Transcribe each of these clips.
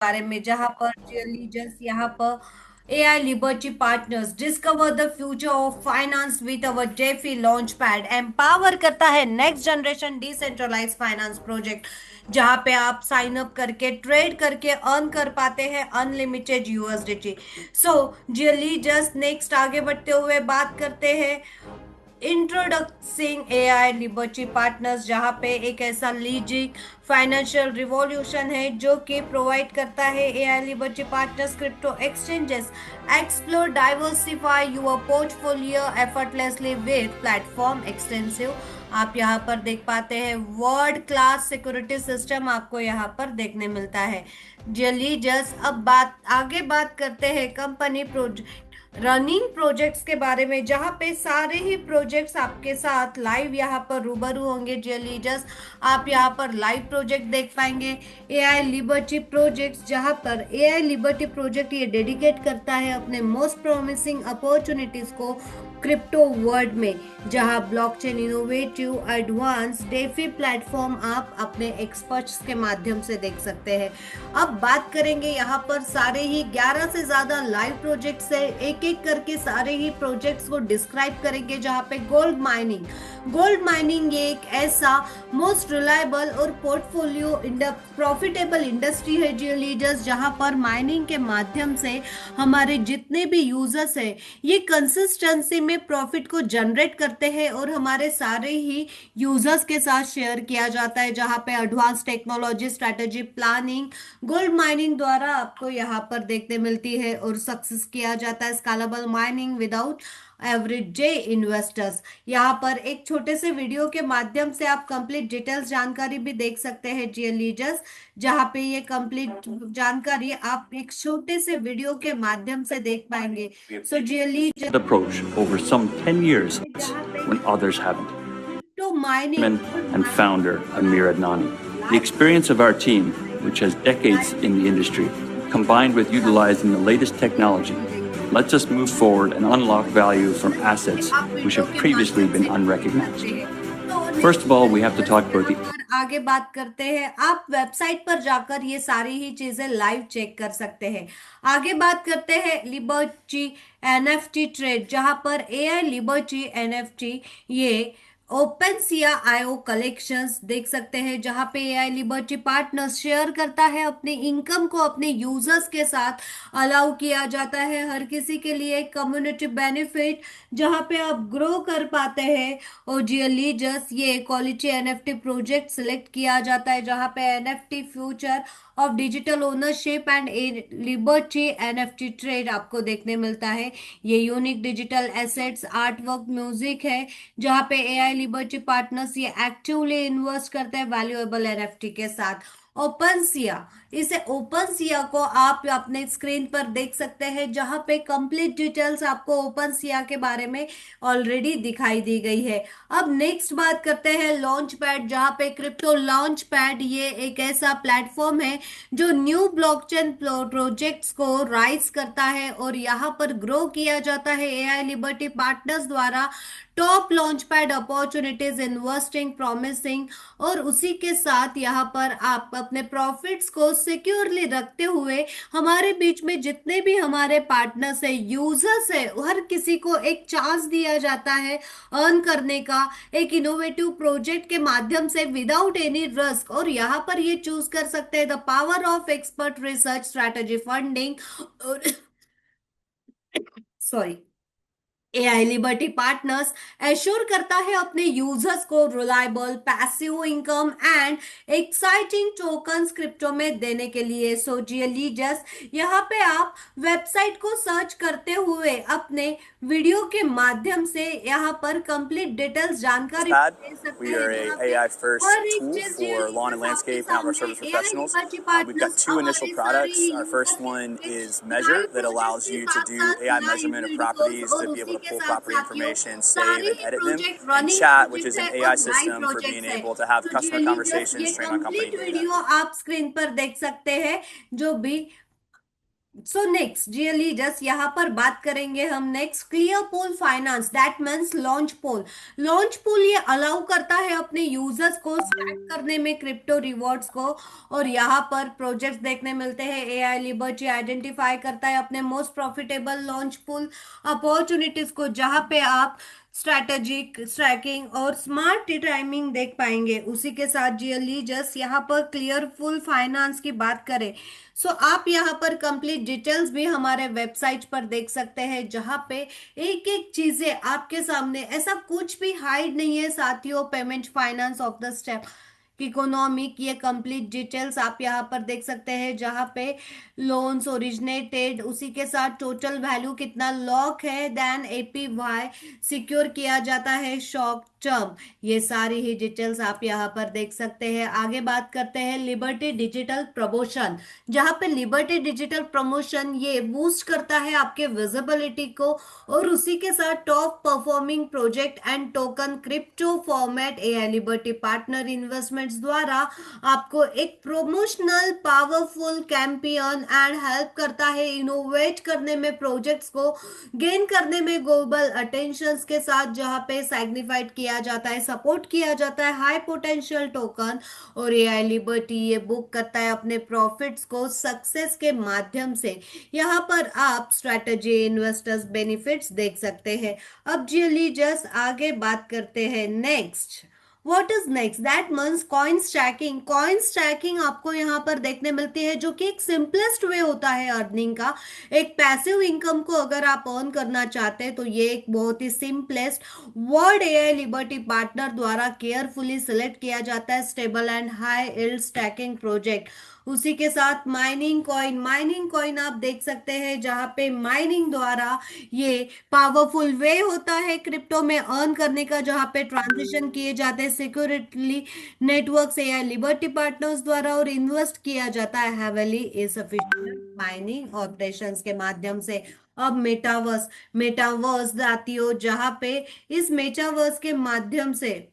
बारे में, जहां पर लीडर्स यहाँ पर AI Liberty Partners discover the future of finance with our DeFi launch pad empower करता है next generation decentralize finance project, जहां पे आप साइन अप करके ट्रेड करके अर्न कर पाते हैं अनलिमिटेड USDT। सो जियली जस्ट नेक्स्ट आगे बढ़ते हुए बात करते हैं इंट्रोडक्सिंग AI लिबर्टी पार्टनर्स, जहां पे एक ऐसा लीजिंग फाइनेंशियल रिवॉल्यूशन है जो कि प्रोवाइड करता है AI liberty partners crypto exchanges explore diversify your portfolio effortlessly with platform extensive. आप यहाँ पर देख पाते हैं वर्ल्ड क्लास सिक्योरिटी सिस्टम आपको यहाँ पर देखने मिलता है। जल्दी जस्ट अब बात करते हैं कंपनी प्रोजेक्ट रनिंग प्रोजेक्ट्स के बारे में, जहां पे सारे ही प्रोजेक्ट्स आपके साथ लाइव यहाँ पर रूबरू होंगे। डियर लीडर्स, आप यहाँ पर लाइव प्रोजेक्ट देख पाएंगे AI लिबर्टी प्रोजेक्ट्स, जहां पर AI लिबर्टी प्रोजेक्ट ये डेडिकेट करता है अपने मोस्ट प्रोमिसिंग अपॉर्चुनिटीज को क्रिप्टो वर्ल्ड में, जहां blockchain innovative advance DeFi platform आप अपने एक्सपर्ट्स के माध्यम से देख सकते हैं। अब बात करेंगे यहाँ पर सारे ही 11 से ज्यादा लाइव प्रोजेक्ट्स है, एक एक करके सारे ही प्रोजेक्ट्स को डिस्क्राइब करेंगे। जहाँ पे गोल्ड माइनिंग ये एक ऐसा मोस्ट रिलायबल और पोर्टफोलियो प्रॉफिटेबल इंडस्ट्री है जी लीडर्स, जहाँ पर माइनिंग के माध्यम से हमारे जितने भी यूजर्स है ये कंसिस्टेंसी में प्रॉफिट को जनरेट करते हैं और हमारे सारे ही यूजर्स के साथ शेयर किया जाता है। जहाँ पे advance technology strategy planning gold mining द्वारा आपको यहाँ पर देखने मिलती है और सक्सेस किया जाता है scalable mining without average investors. यहाँ पर एक छोटे से वीडियो के माध्यम से आप कंप्लीट डिटेल्स जानकारी भी देख सकते हैं जी लीडर्स, जहाँ पे ये कंप्लीट जानकारी आप एक छोटे से वीडियो के माध्यम से देख पाएंगे। सो जी leaders approach over some 10 years when others haven't. तो mining And founder Amir Adnani. The experience of our team, which has decades in the industry, combined with utilizing the latest technology, lets us move forward and unlock value from assets which have previously been unrecognized. First of all, we have to talk about the आगे बात करते हैं। आप website पर जाकर ये सारी ही चीजें लाइव चेक कर सकते हैं। आगे बात करते हैं लिबर्टी NFT ट्रेड, जहां पर AI लिबर्टी NFT ये ओपन सिया IO कलेक्शंस देख सकते हैं, जहां पे AI लिबर्टी पार्टनर्स शेयर करता है अपने इनकम को अपने यूजर्स के साथ, अलाउ किया जाता है हर किसी के लिए कम्युनिटी बेनिफिट, जहां पे आप ग्रो कर पाते हैं। और जियली जस्ट ये क्वालिटी NFT प्रोजेक्ट सिलेक्ट किया जाता है, जहां पे NFT future of digital ownership and liberty NFT trade आपको देखने मिलता है। ये unique digital assets art work music है, जहां पे AI लिबर्टी पार्टनर्स ये एक्टिवली इन्वेस्ट करते हैं वैल्यूएबल NFT के साथ। ओपन सिया, इसे ओपन सिया को आप अपने स्क्रीन पर देख सकते हैं, जहां पे कंप्लीट डिटेल्स आपको ओपन सिया के बारे में ऑलरेडी दिखाई दी गई है। अब नेक्स्ट बात करते हैं लॉन्च पैड, जहां पे क्रिप्टो लॉन्च पैड ये एक ऐसा प्लेटफॉर्म है जो न्यू ब्लॉकचेन प्रोजेक्ट्स को राइज करता है और यहाँ पर ग्रो किया जाता है AI लिबर्टी पार्टनर्स द्वारा। Top launch pad opportunities investing promising, और उसी के साथ यहाँ पर आप अपने प्रॉफिट्स को सिक्योरली रखते हुए हमारे बीच में जितने भी हमारे पार्टनर्स है यूजर्स है हर किसी को एक चांस दिया जाता है अर्न करने का एक इनोवेटिव प्रोजेक्ट के माध्यम से विदाउट एनी रिस्क। और यहाँ पर ये चूज कर सकते हैं the power of expert research strategy funding और sorry AI liberty partners assure करता है अपने यूजर्स को reliable passive income and exciting tokens crypto में देने के लिए। सो जियली जस्ट यहाँ पे आप वेबसाइट को सर्च करते हुए अपने वीडियो के माध्यम से यहाँ पर कंप्लीट डिटेल्स जानकारी दे सकते We हैं, are a जहाँ पे AI first हर एक tool चीज for lawn and landscape and outdoor service AI professionals. Liberty We've got partners two initial हमारे products. सारे Our first one is Measure, that allows you to do AI measurement of properties, to be able to pull property information, save and edit them, and Chat, which is an AI system for being able to have customer conversations, train on company complete data. Video आप screen पर देख सकते हैं, जो भी so next dear leaders, यहाँ पर बात करेंगे हम next clear pool finance, that means launch pool. Launch pool ये अलाउ करता है अपने यूजर्स को स्टार्ट करने में क्रिप्टो रिवॉर्ड्स को, और यहाँ पर प्रोजेक्ट्स देखने मिलते हैं। एआई लिबर्टी आइडेंटिफाई करता है अपने most profitable launch pool opportunities को, जहाँ पे आप स्ट्रैटेजिक ट्रैकिंग और स्मार्ट टाइमिंग देख पाएंगे। उसी के साथ डियर लीडर्स, यहाँ पर क्लियरफुल फाइनेंस की बात करें, सो आप यहाँ पर कंप्लीट डिटेल्स भी हमारे वेबसाइट पर देख सकते हैं, जहाँ पे एक एक चीजें आपके सामने, ऐसा कुछ भी हाइड नहीं है साथियों। Payment finance of the step economic, ये कंप्लीट डिटेल्स आप यहाँ पर देख सकते हैं, जहाँ पे लोन्स ओरिजिनेटेड, उसी के साथ टोटल वैल्यू कितना लॉक है, देन एपीवाई सिक्योर किया जाता है, शॉर्ट टर्म, ये सारी ही डिटेल्स आप यहाँ पर देख सकते हैं। आगे बात करते हैं लिबर्टी डिजिटल प्रमोशन, जहाँ पे लिबर्टी डिजिटल प्रमोशन ये बूस्ट करता है आपके विजिबिलिटी को, और उसी के साथ top performing project and token crypto format AI liberty partner investments द्वारा आपको एक promotional powerful campaign and help करता है इनोवेट करने में, प्रोजेक्ट्स को गेन करने में ग्लोबल अटेंशन के साथ, जहाँ पे सैग्निफाइड किया जाता है, सपोर्ट किया जाता है हाई पोटेंशियल टोकन। और एआई लिबर्टी ये बुक करता है अपने प्रॉफिट्स को सक्सेस के माध्यम से। यहाँ पर आप स्ट्रेटजी इन्वेस्टर्स बेनिफिट्स देख सकते हैं। अब जी जस्ट आगे बात करते हैं next, what is next, that means coin stacking. Coin stacking आपको यहाँ पर देखने मिलती है, जो कि एक सिंपलेस्ट वे होता है अर्निंग का। एक पैसिव इनकम को अगर आप अर्न करना चाहते हैं, तो ये एक बहुत ही simplest word AI liberty partner द्वारा केयरफुली सिलेक्ट किया जाता है stable and high yield staking project. उसी के साथ माइनिंग कॉइन, माइनिंग कॉइन आप देख सकते हैं, जहां पे माइनिंग द्वारा ये पावरफुल वे होता है क्रिप्टो में अर्न करने का, जहां पे ट्रांजिशन किए जाते हैं सिक्योरिटी नेटवर्क से या लिबर्टी पार्टनर्स द्वारा, और इन्वेस्ट किया जाता है हेवली इनसफिशिएंट माइनिंग ऑपरेशंस के माध्यम से। अब मेटावर्स, मेटावर्स आती हो, जहां पे इस मेटावर्स के माध्यम से,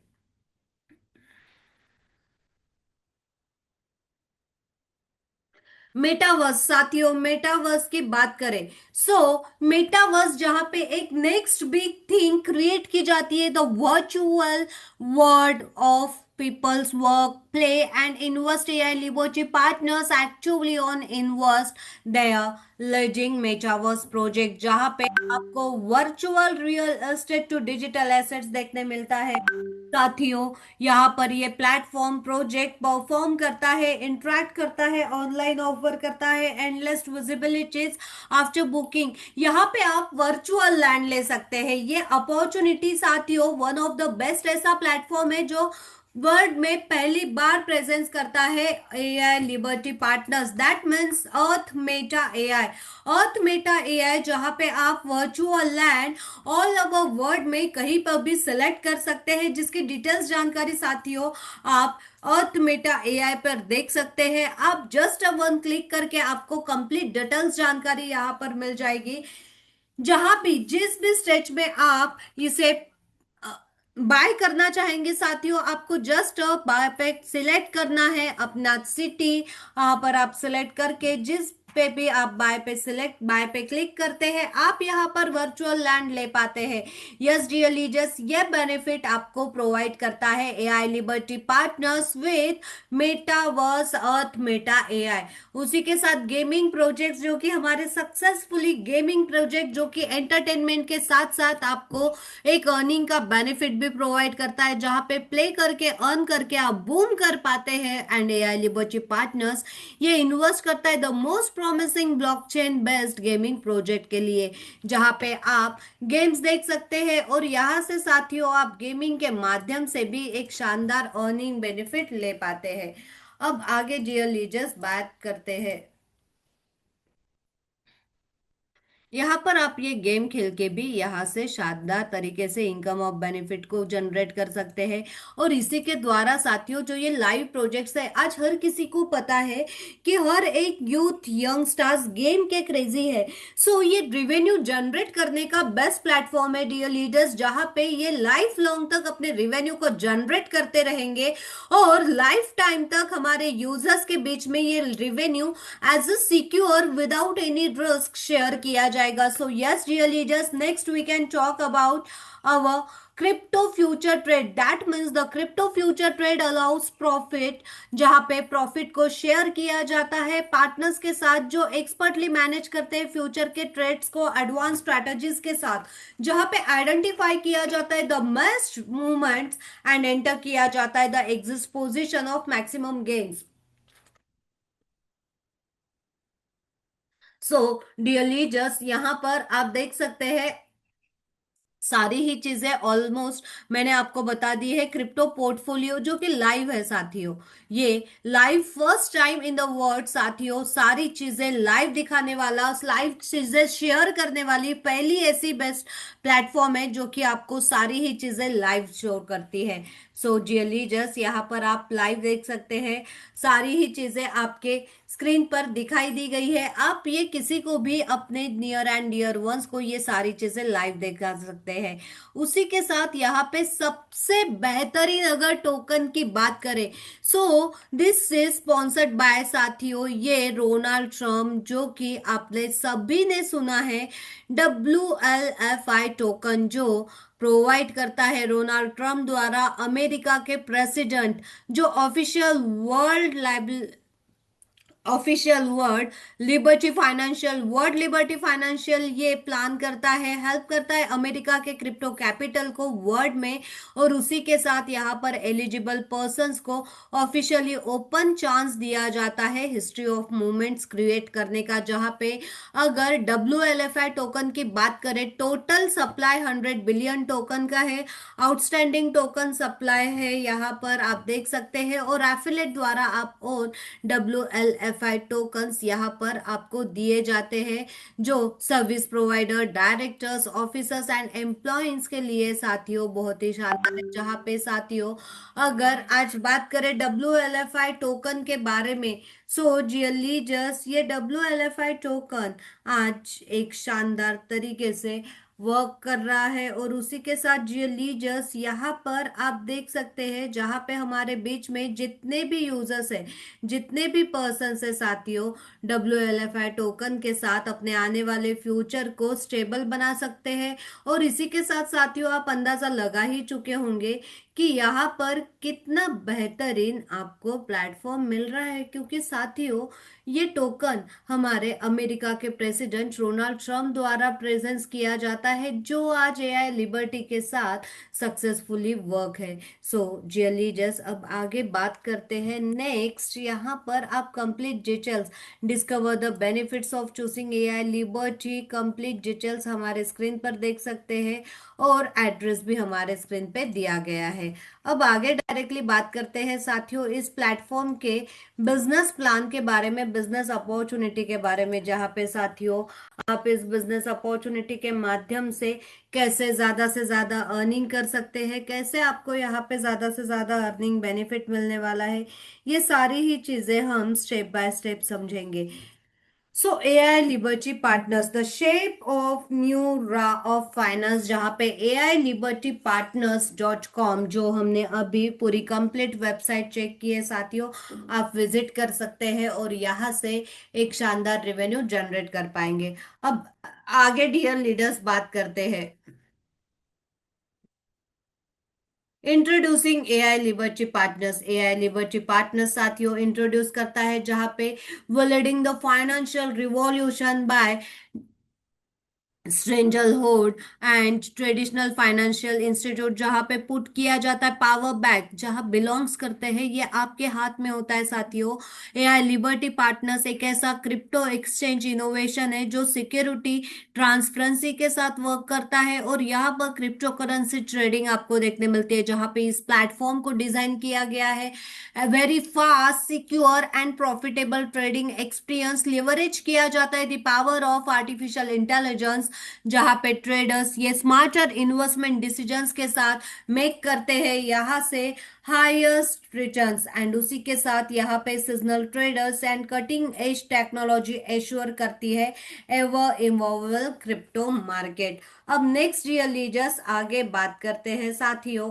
मेटावर्स साथियों, मेटावर्स की बात करें, सो मेटावर्स जहां पे एक नेक्स्ट बिग थिंग क्रिएट की जाती है, the virtual world of people's work, play and invest AI Liberty partners actively on invest their leading metaverse project, जहां पे आपको virtual real estate to digital assets देखने मिलता है साथियों। यहाँ पर ये प्लेटफॉर्म प्रोजेक्ट परफॉर्म करता है, इंटरेक्ट करता है, ऑनलाइन ऑफर करता है एंडलेस विजिबिलिटीज आफ्टर बुकिंग। यहाँ पे आप वर्चुअल लैंड ले सकते हैं। ये अपॉर्चुनिटी साथियों वन ऑफ द बेस्ट ऐसा प्लेटफॉर्म है जो वर्ल्ड में पहली बार प्रेजेंस करता है AI liberty partners, that means earth Meta AI. Earth Meta AI, जहां पे आप virtual land all over world में कहीं पर भी सिलेक्ट कर सकते हैं, जिसकी डिटेल्स जानकारी साथियों आप अर्थ मेटा एआई पर देख सकते हैं। आप जस्ट वन क्लिक करके आपको कंप्लीट डिटेल्स जानकारी यहाँ पर मिल जाएगी, जहां भी जिस भी स्टेज में आप इसे बाय करना चाहेंगे साथियों, आपको जस्ट बाय पे सिलेक्ट करना है अपना सिटी। यहाँ पर आप सिलेक्ट करके जिस पे भी आप बाय पे सिलेक्ट, बाय पे क्लिक करते हैं, आप यहाँ पर वर्चुअल लैंड ले पाते हैं। यस डियर लीडर्स, ये बेनिफिट आपको प्रोवाइड करता है AI liberty partners with metaverse earth Meta AI. उसी के साथ गेमिंग प्रोजेक्ट्स, जो कि हमारे सक्सेसफुली गेमिंग प्रोजेक्ट, जो कि एंटरटेनमेंट के साथ साथ आपको एक अर्निंग का बेनिफिट भी प्रोवाइड करता है, जहां पे प्ले करके अर्न करके आप बूम कर पाते हैं। एंड एआई लिबर्टी पार्टनर्स ये इन्वेस्ट करता है the most promising blockchain based gaming project के लिए, जहां पे आप गेम्स देख सकते हैं, और यहां से साथियों आप गेमिंग के माध्यम से भी एक शानदार अर्निंग बेनिफिट ले पाते हैं। अब आगे डियर लीडर्स बात करते हैं, यहाँ पर आप ये गेम खेल के भी यहाँ से शानदार तरीके से इनकम ऑफ बेनिफिट को जनरेट कर सकते हैं। और इसी के द्वारा साथियों, जो ये लाइव प्रोजेक्ट्स है, आज हर किसी को पता है कि हर एक यूथ यंगस्टर्स गेम के क्रेजी है। सो ये रिवेन्यू जनरेट करने का बेस्ट प्लेटफॉर्म है डियर लीडर्स, जहाँ पे ये लाइफ लॉन्ग तक अपने रिवेन्यू को जनरेट करते रहेंगे और लाइफ टाइम तक हमारे यूजर्स के बीच में ये revenue as a secure without any risk share किया जाएगा। So yes dear leaders, next we can talk about our crypto future trade. That means the crypto future trade allows profit, जहां पे प्रॉफिट को share किया जाता है partners के साथ जो एक्सपर्टली मैनेज करते हैं फ्यूचर के ट्रेड्स को एडवांस स्ट्रैटेजीज के साथ, जहां पे आइडेंटिफाई किया जाता है the best movements and enter किया जाता है the exist position of maximum gains. So dearly just यहाँ पर आप देख सकते हैं सारी ही चीजें ऑलमोस्ट मैंने आपको बता दी है। क्रिप्टो पोर्टफोलियो जो कि लाइव है साथियों, ये live first time in the world साथियों, सारी चीजें लाइव दिखाने वाला, लाइव चीजें शेयर करने वाली पहली ऐसी बेस्ट प्लेटफॉर्म है जो कि आपको सारी ही चीजें लाइव शो करती है। सो जियली जस्ट यहाँ पर आप लाइव देख सकते हैं, सारी ही चीजें आपके स्क्रीन पर दिखाई दी गई है। आप ये किसी को भी अपने नियर एंड डियर वंस को ये सारी चीजें लाइव दिखा सकते हैं। उसी के साथ यहाँ पे सबसे बेहतरीन अगर टोकन की बात करें, so this is sponsored by साथियों ये रोनाल्ड ट्रम्प, जो कि आपने सभी ने सुना है, WLFI टोकन जो प्रोवाइड करता है रोनाल्ड ट्रम्प द्वारा अमेरिका के प्रेसिडेंट, जो ऑफिशियल वर्ल्ड लिबर्टी फाइनेंशियल ये प्लान करता है, हेल्प करता है अमेरिका के क्रिप्टो कैपिटल को वर्ल्ड में। और उसी के साथ यहाँ पर एलिजिबल पर्संस को ऑफिशियली ओपन चांस दिया जाता है हिस्ट्री ऑफ मूवमेंट्स क्रिएट करने का, जहाँ पे अगर WLFI टोकन की बात करें, टोटल सप्लाई 100 बिलियन टोकन का है, आउटस्टैंडिंग टोकन सप्लाई है यहाँ पर आप देख सकते हैं। और एफिलेट द्वारा आप और WLFI टोकन्स यहाँ पर आपको दिए जाते हैं, जो service provider, directors, officers and employees के लिए साथियों बहुत ही शानदार है। जहाँ पे साथियों अगर आज बात करें WLFI टोकन के बारे में, सो जियली जस्ट ये WLFI टोकन आज एक शानदार तरीके से वर्क कर रहा है। और उसी के साथ लीजर्स यहाँ पर आप देख सकते हैं, जहाँ पे हमारे बीच में जितने भी यूजर्स हैं, जितने भी पर्सन है साथियों, WLFI टोकन के साथ अपने आने वाले फ्यूचर को स्टेबल बना सकते हैं। और इसी के साथ साथियों आप अंदाजा लगा ही चुके होंगे कि यहाँ पर कितना बेहतरीन आपको प्लेटफॉर्म मिल रहा है, क्योंकि साथियों ये टोकन हमारे अमेरिका के प्रेसिडेंट रोनाल्ड ट्रम्प द्वारा प्रेजेंस किया जाता है, जो आज AI लिबर्टी के साथ सक्सेसफुली वर्क है। सो जियली जस्ट अब आगे बात करते हैं नेक्स्ट। यहाँ पर आप complete details discover the benefits of choosing AI liberty, complete details हमारे स्क्रीन पर देख सकते हैं और एड्रेस भी हमारे स्क्रीन पे दिया गया है। अब आगे डायरेक्टली बात करते हैं साथियों इस प्लेटफॉर्म के बिजनेस प्लान के बारे में, बिजनेस अपॉर्चुनिटी के बारे में, जहाँ पे साथियों आप इस बिजनेस अपॉर्चुनिटी के माध्यम से कैसे ज्यादा से ज्यादा अर्निंग कर सकते हैं, कैसे आपको यहाँ पे ज्यादा से ज्यादा अर्निंग बेनिफिट मिलने वाला है, ये सारी ही चीजें हम स्टेप बाय स्टेप समझेंगे। सो AI liberty partners the shape of new रा ऑफ फाइनेंस, जहाँ पे AILibertyPartners.com जो हमने अभी पूरी कंप्लीट वेबसाइट चेक की है साथियों, आप विजिट कर सकते हैं और यहाँ से एक शानदार रेवेन्यू जनरेट कर पाएंगे। अब आगे डियर लीडर्स बात करते हैं। इंट्रोड्यूसिंग AI लिबर्टी पार्टनर्स साथियों इंट्रोड्यूस करता है, जहां पे वो leading the financial revolution by strangle hold and traditional financial institute जहां पे पुट किया जाता है पावर बैक जहां बिलोंग्स करते हैं, ये आपके हाथ में होता है साथियों। एआई लिबर्टी पार्टनर्स एक ऐसा क्रिप्टो एक्सचेंज इनोवेशन है जो सिक्योरिटी ट्रांसपेरेंसी के साथ वर्क करता है, और यहाँ पर क्रिप्टो करेंसी ट्रेडिंग आपको देखने मिलती है, जहां पे इस प्लेटफॉर्म को डिजाइन किया गया है very fast secure and profitable trading experience leverage किया जाता है the power of artificial intelligence, जहां पे ट्रेडर्स ये स्मार्टर इन्वेस्टमेंट डिसीजंस के साथ मेक करते हैं यहाँ से हाईएस्ट रिटर्न्स, एंड उसी के साथ यहाँ पे seasonal traders and cutting edge technology assure करती है एवर इवॉल्व क्रिप्टो मार्केट। अब नेक्स्ट रियलीजर्स आगे बात करते हैं साथियों,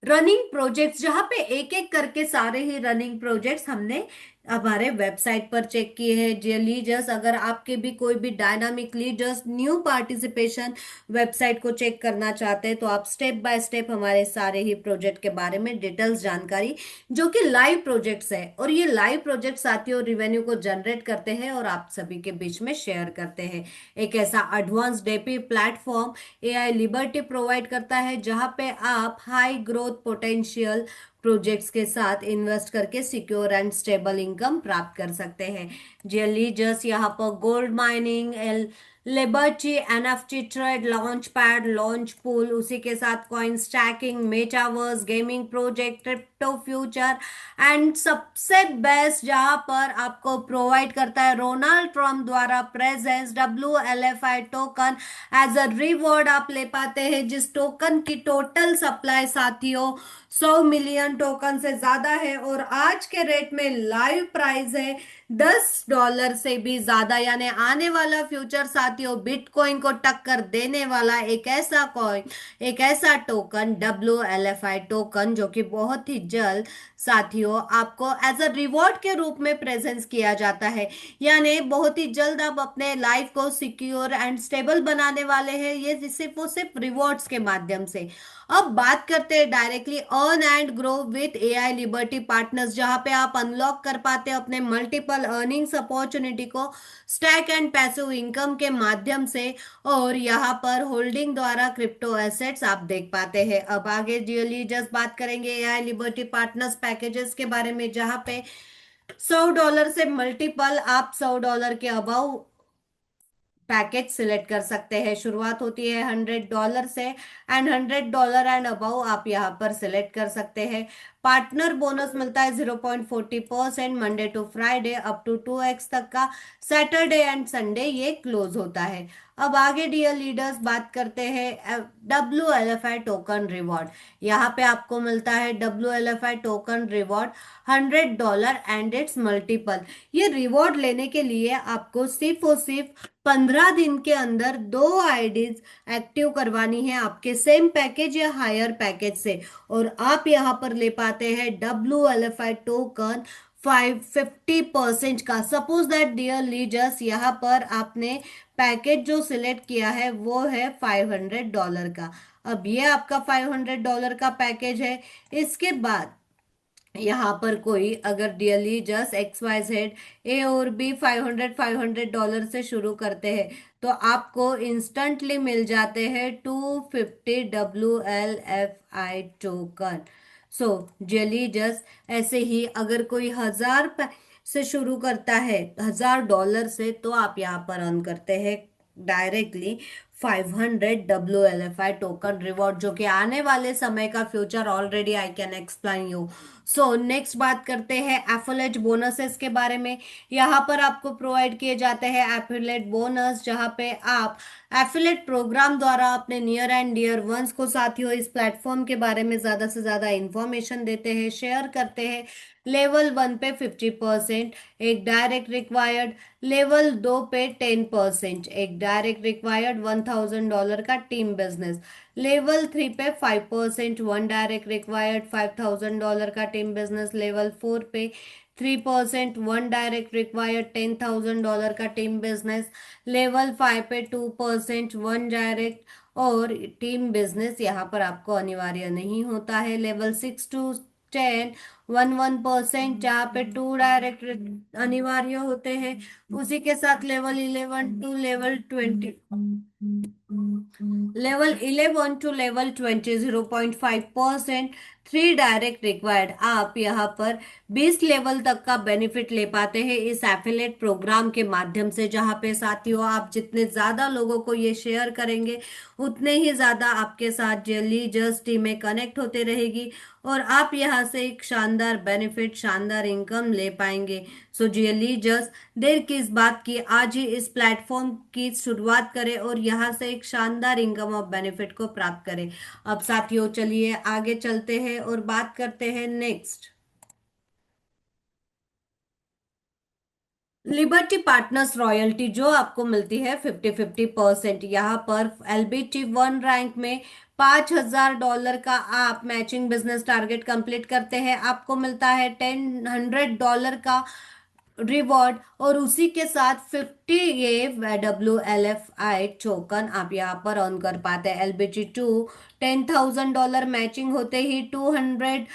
रनिंग प्रोजेक्ट्स, जहां पे एक एक करके सारे ही रनिंग प्रोजेक्ट्स हमने हमारे वेबसाइट पर चेक किए हैं। जे लीडर्स, अगर आपके भी कोई भी dynamic leaders new participation website को चेक करना चाहते हैं, तो आप स्टेप बाय स्टेप हमारे सारे ही प्रोजेक्ट के बारे में डिटेल्स जानकारी, जो कि लाइव प्रोजेक्ट्स है, और ये लाइव प्रोजेक्ट साथियों रिवेन्यू को जनरेट करते हैं और आप सभी के बीच में शेयर करते हैं। एक ऐसा advance DAP platform AI liberty provide करता है, जहां पे आप हाई ग्रोथ पोटेंशियल प्रोजेक्ट्स के साथ इन्वेस्ट करके सिक्योर एंड स्टेबल इनकम प्राप्त कर सकते हैं। जियली जस्ट यहाँ पर gold mining, Liberty NFT trade, launch pad, launch pool, उसी के साथ coin staking, metaverse, gaming project, crypto future, and सबसे बेस्ट जहां पर आपको प्रोवाइड करता है रोनाल्ड ट्रम्प द्वारा presents WLFI token as a reward आप ले पाते हैं, जिस टोकन की टोटल सप्लाई साथियों 100 मिलियन टोकन से ज्यादा है, और आज के रेट में लाइव प्राइस है $10 से भी ज्यादा, यानी आने वाला फ्यूचर साथियों बिटकॉइन को टक्कर देने वाला एक ऐसा कॉइन, एक ऐसा टोकन WLFI टोकन, जो कि बहुत ही जल्द साथियों आपको एज अ रिवॉर्ड के रूप में प्रेजेंस किया जाता है, यानी बहुत ही जल्द आप अपने लाइफ को सिक्योर एंड स्टेबल बनाने वाले हैं, ये सिर्फ वो सिर्फ रिवॉर्ड्स के माध्यम से। अब बात करते हैं directly earn and grow with AI liberty partners, जहां पे आप अनलॉक कर पाते हैं अपने मल्टीपल अर्निंग्स अपॉर्चुनिटी को स्टैक एंड पैसिव इनकम के माध्यम से, और यहाँ पर होल्डिंग द्वारा क्रिप्टो एसेट्स आप देख पाते हैं। अब आगे डियरली जस्ट बात करेंगे एआई लिबर्टी पार्टनर्स पैकेजेस के बारे में, जहां पे $100 से मल्टीपल आप $100 के अबाउ पैकेज सिलेक्ट कर सकते हैं। शुरुआत होती है $100 से, एंड $100 एंड अबव आप यहाँ पर सिलेक्ट कर सकते हैं। पार्टनर बोनस मिलता है 0.40% Monday to Friday up to 2x तक का, सैटरडे एंड संडे ये क्लोज होता है। अब आगे डियर लीडर्स बात करते हैं WLFI टोकन रिवॉर्ड। यहाँ पे आपको मिलता है WLFI token reward $100 and it's multiple. ये रिवॉर्ड लेने के लिए आपको सिर्फ और सिर्फ 15 दिन के अंदर 2 आईडीज एक्टिव करवानी है आपके सेम पैकेज या हायर पैकेज से, और आप यहाँ पर ले पाते हैं WLFI टोकन 50% का। सपोज दैट डियर लीजर्स, यहाँ पर आपने पैकेज जो सिलेक्ट किया है वो है $500 का। अब ये आपका $500 का पैकेज है। इसके बाद यहाँ पर कोई अगर डियरली जस्ट XYZ ए और बी $500 से शुरू करते हैं, तो आपको इंस्टेंटली मिल जाते हैं 250 WLFI टोकन। सो डियरली जस्ट ऐसे ही अगर कोई 1000 से शुरू करता है, $1000 से, तो आप यहाँ पर अर्न करते हैं डायरेक्टली 500 WLFI टोकन रिवॉर्ड, जो कि आने वाले समय का future already I can explain you. So next बात करते हैं एफिलेट बोनसेस के बारे में। यहाँ पर आपको प्रोवाइड किए जाते हैं एफिलेट बोनस, जहाँ पे आप एफिलेट प्रोग्राम द्वारा अपने नियर एंड डियर वंस को साथियों इस प्लेटफॉर्म के बारे में ज्यादा से ज्यादा इंफॉर्मेशन देते हैं, शेयर करते हैं। लेवल 1 पे 50%, एक डायरेक्ट रिक्वायर्ड, लेवल 2 पे 10%, एक डायरेक्ट रिक्वायर्ड $1000 का टीम बिजनेस, लेवल 3 पे 5%, वन डायरेक्ट रिक्वायर्ड $5000 का टीम बिजनेस, लेवल 4 पे 3%, वन डायरेक्ट रिक्वायर्ड $10,000 का टीम बिजनेस, लेवल 5 पे 2%, वन डायरेक्ट, और टीम बिजनेस यहाँ पर आपको अनिवार्य नहीं होता है। लेवल 6 टू 10, 1% जहाँ पे 2 डायरेक्ट अनिवार्य होते हैं। उसी के साथ level 11 to level 20 0.5%, 3 direct required. आप यहाँ पर 20 लेवल तक का बेनिफिट ले पाते हैं इस एफिलेट प्रोग्राम के माध्यम से, जहाँ पे साथियों आप जितने ज्यादा लोगों को ये शेयर करेंगे उतने ही ज्यादा आपके साथ जल्दी जस्ट टीम में कनेक्ट होते रहेगी और आप यहाँ से एक शानदार बेनिफिट, शानदार इनकम ले पाएंगे। सो जियली जस्ट देर किस बात की, आज ही इस प्लेटफॉर्म की शुरुआत करें और यहाँ से एक शानदार इनकम और बेनिफिट को प्राप्त करें। अब साथियों चलिए आगे चलते हैं और बात करते हैं नेक्स्ट। लिबर्टी पार्टनर्स रॉयल्टी जो आपको मिलती है 50-50%। यहाँ पर LBT 1 रैंक में $5,000 का आप मैचिंग बिजनेस टारगेट कंप्लीट करते हैं, आपको मिलता है $100 का रिवॉर्ड और उसी के साथ 50 ये WLFI टोकन आप यहाँ पर अर्न कर पाते हैं। LBT 2 $10,000 मैचिंग होते ही $200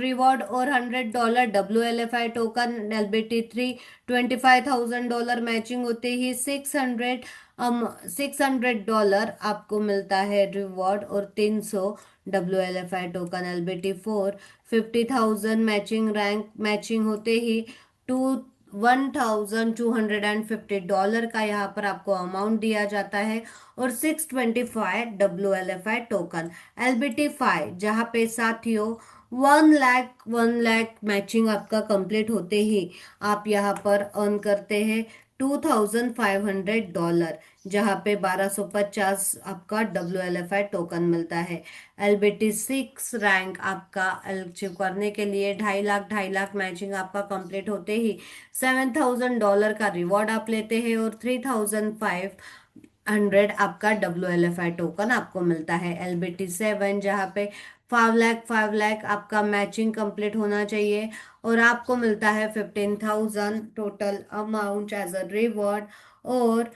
रिवॉर्ड और $100 WLFI टोकन। LBT 3 $25,000 मैचिंग होते ही $600 आपको मिलता है रिवॉर्ड और 300 WLFI token. LBT 4 50,000 matching rank matching होते ही टू $1,250 का यहाँ पर आपको अमाउंट दिया जाता है और 625 WLFI टोकन। LBT 5 जहाँ पे साथियों 1 लाख मैचिंग आपका कंप्लीट होते ही आप यहाँ पर अर्न करते हैं $2,500, जहाँ पे 1250 आपका WLFI टोकन मिलता है। LBT 6 रैंक आपका अचीव करने के लिए 2.5 लाख मैचिंग आपका कंप्लीट होते ही $7,000 का रिवॉर्ड आप लेते हैं और 3,500 आपका WLFI टोकन आपको मिलता है। LBT 7 जहाँ पे 5 लाख आपका मैचिंग कंप्लीट होना चाहिए और आपको मिलता है 15,000 total amount as a reward और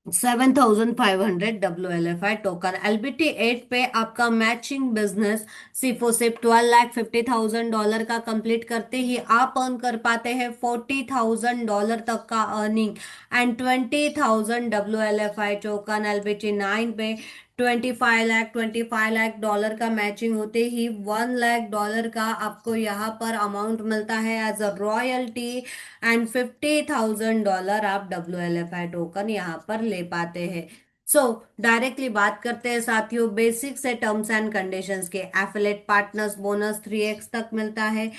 7,500 WLFI टोकन। LBT 8 पे आपका मैचिंग बिजनेस सिर्फ और सिर्फ $12,50,000 का कंप्लीट करते ही आप अर्न कर पाते हैं $40,000 तक का earning and 20,000 WLFI token. LBT 9 पे 25 लाख डॉलर का मैचिंग होते ही $1 लाख का आपको यहाँ पर अमाउंट मिलता है एज अ रॉयल्टी एंड $50,000 आप WLFI टोकन यहाँ पर ले पाते हैं। सो डायरेक्टली बात करते हैं साथियों बेसिक से टर्म्स एंड कंडीशंस के। एफिलेट पार्टनर्स बोनस 3x तक मिलता है।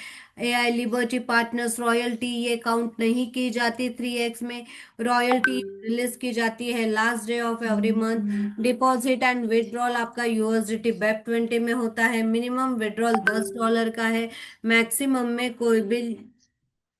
AI लिबर्टी पार्टनर्स रॉयल्टी ये काउंट नहीं की जाती 3x में। रॉयल्टी रिलीज की जाती है last day of every month. Deposit and withdrawal आपका USDT BEP 20 में होता है। मिनिमम विड्रॉल $10 का है। मैक्सिमम में कोई भी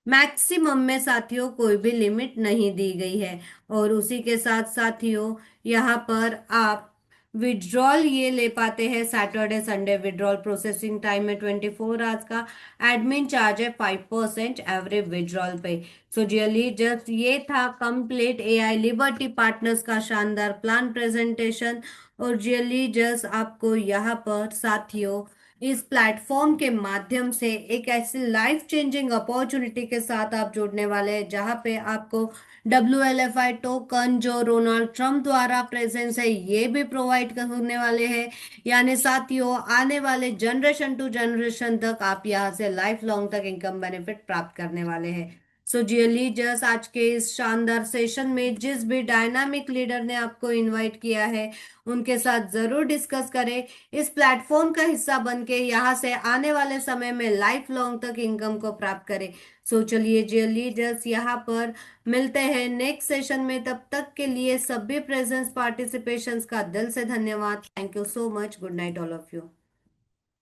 मैक्सिमम में साथियों कोई भी लिमिट नहीं दी गई है। और उसी के साथ साथियों यहाँ पर आप विड्रॉल ये ले पाते हैं Saturday Sunday withdrawal processing time में 24 आवर्स का। एडमिन चार्ज है 5% एवरी विड्रॉल पे। सो जियली जस्ट ये था कंप्लीट AI लिबर्टी पार्टनर्स का शानदार प्लान प्रेजेंटेशन। और जियली जस्ट आपको यहाँ पर साथियों इस प्लेटफॉर्म के माध्यम से एक ऐसी लाइफ चेंजिंग अपॉर्चुनिटी के साथ आप जुड़ने वाले हैं, जहां पे आपको WLFI टोकन जो डोनाल्ड ट्रम्प द्वारा प्रेजेंस है ये भी प्रोवाइड करने वाले हैं। यानी साथियों आने वाले जनरेशन टू जनरेशन तक आप यहाँ से लाइफ लॉन्ग तक इनकम बेनिफिट प्राप्त करने वाले हैं। सो जियली जस्ट आज के इस शानदार सेशन में जिस भी डायनामिक लीडर ने आपको इनवाइट किया है उनके साथ जरूर डिस्कस करें। इस प्लेटफॉर्म का हिस्सा बन के यहाँ से आने वाले समय में लाइफ लॉन्ग तक इनकम को प्राप्त करें। सो चलिए जियर लीडर्स यहाँ पर मिलते हैं नेक्स्ट सेशन में। तब तक के लिए सभी प्रेजेंस पार्टिसिपेशंस का दिल से धन्यवाद। Thank you so much. Good night all of you.